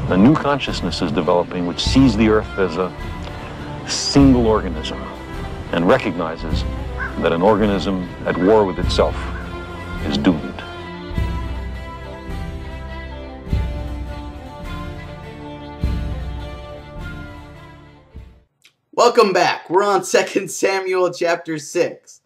A new consciousness is developing which sees the earth as a single organism and recognizes that an organism at war with itself is doomed. Welcome back. We're on 2 Samuel chapter 6.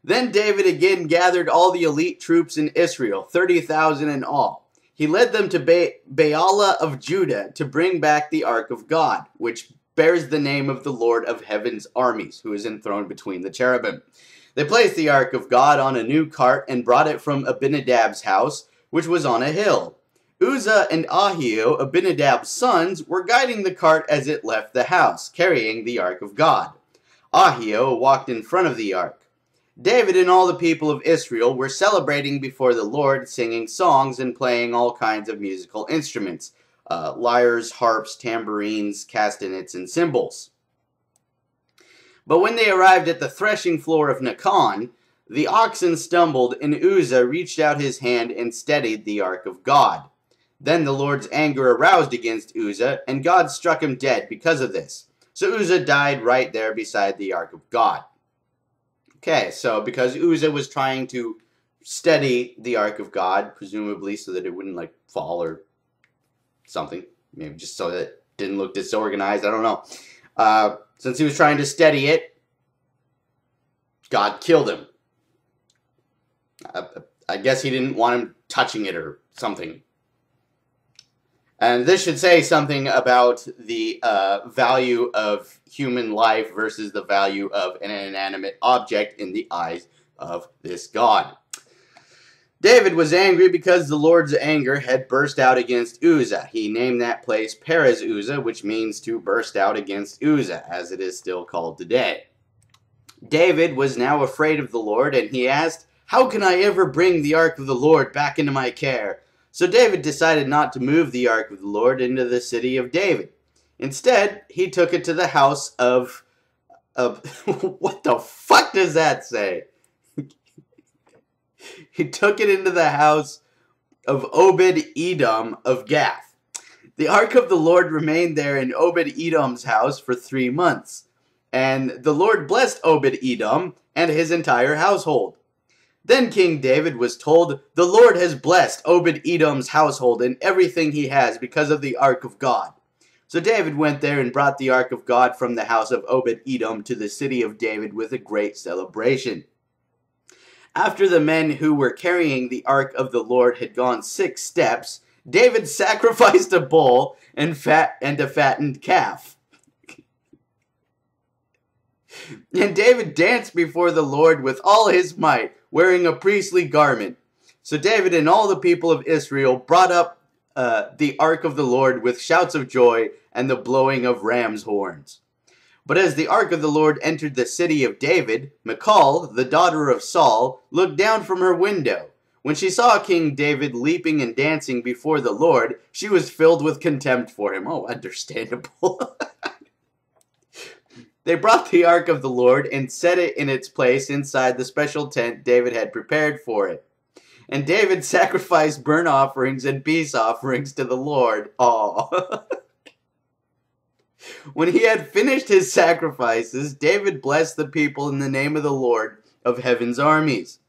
Then David again gathered all the elite troops in Israel, 30,000 in all. He led them to Baalah of Judah to bring back the ark of God, which bears the name of the Lord of heaven's armies, who is enthroned between the cherubim. They placed the ark of God on a new cart and brought it from Abinadab's house, which was on a hill. Uzzah and Ahio, Abinadab's sons, were guiding the cart as it left the house, carrying the ark of God. Ahio walked in front of the ark. David and all the people of Israel were celebrating before the Lord, singing songs and playing all kinds of musical instruments, lyres, harps, tambourines, castanets, and cymbals. But when they arrived at the threshing floor of Nacon, the oxen stumbled, and Uzzah reached out his hand and steadied the ark of God. Then the Lord's anger aroused against Uzzah, and God struck him dead because of this. So Uzzah died right there beside the ark of God. Okay, so because Uzzah was trying to steady the ark of God, presumably so that it wouldn't fall or something, maybe just so that it didn't look disorganized, I don't know. Since he was trying to steady it, God killed him. I guess he didn't want him touching it or something. And this should say something about the value of human life versus the value of an inanimate object in the eyes of this God. David was angry because the Lord's anger had burst out against Uzzah. He named that place Perez Uzzah, which means to burst out against Uzzah, as it is still called today. David was now afraid of the Lord, and he asked, "How can I ever bring the ark of the Lord back into my care?" So David decided not to move the ark of the Lord into the city of David. Instead, he took it to the house of what the fuck does that say? He took it into the house of Obed-Edom of Gath. The ark of the Lord remained there in Obed-Edom's house for 3 months. And the Lord blessed Obed-Edom and his entire household. Then King David was told, "The Lord has blessed Obed-Edom's household and everything he has because of the ark of God." So David went there and brought the ark of God from the house of Obed-Edom to the city of David with a great celebration. After the men who were carrying the ark of the Lord had gone 6 steps, David sacrificed a bull and a fattened calf. And David danced before the Lord with all his might, wearing a priestly garment. So David and all the people of Israel brought up the ark of the Lord with shouts of joy and the blowing of ram's horns. But as the ark of the Lord entered the city of David, Michal, the daughter of Saul, looked down from her window. When she saw King David leaping and dancing before the Lord, she was filled with contempt for him. Oh, understandable. They brought the ark of the Lord and set it in its place inside the special tent David had prepared for it. And David sacrificed burnt offerings and peace offerings to the Lord. Aw. When he had finished his sacrifices, David blessed the people in the name of the Lord of heaven's armies.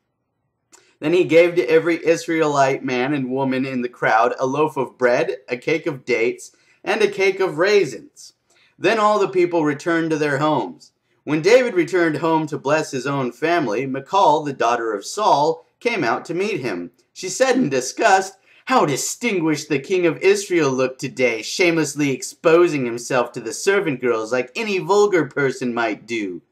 Then he gave to every Israelite man and woman in the crowd a loaf of bread, a cake of dates, and a cake of raisins. Then all the people returned to their homes. When David returned home to bless his own family, Michal, the daughter of Saul, came out to meet him. She said in disgust, "How distinguished the king of Israel looked today, shamelessly exposing himself to the servant girls like any vulgar person might do."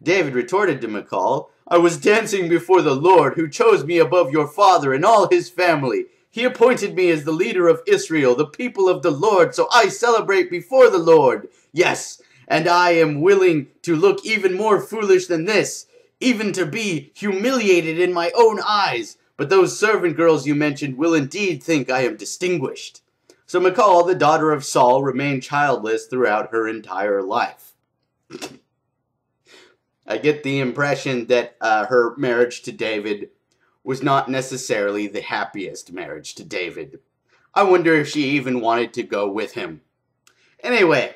David retorted to Michal, "I was dancing before the Lord, who chose me above your father and all his family. He appointed me as the leader of Israel, the people of the Lord, so I celebrate before the Lord. Yes, and I am willing to look even more foolish than this, even to be humiliated in my own eyes. But those servant girls you mentioned will indeed think I am distinguished." So Michal, the daughter of Saul, remained childless throughout her entire life. I get the impression that her marriage to David was not necessarily the happiest marriage to David. I wonder if she even wanted to go with him. Anyway,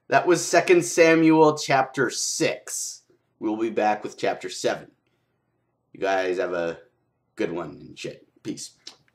that was 2 Samuel chapter 6. We'll be back with chapter 7. You guys have a good one and shit. Peace.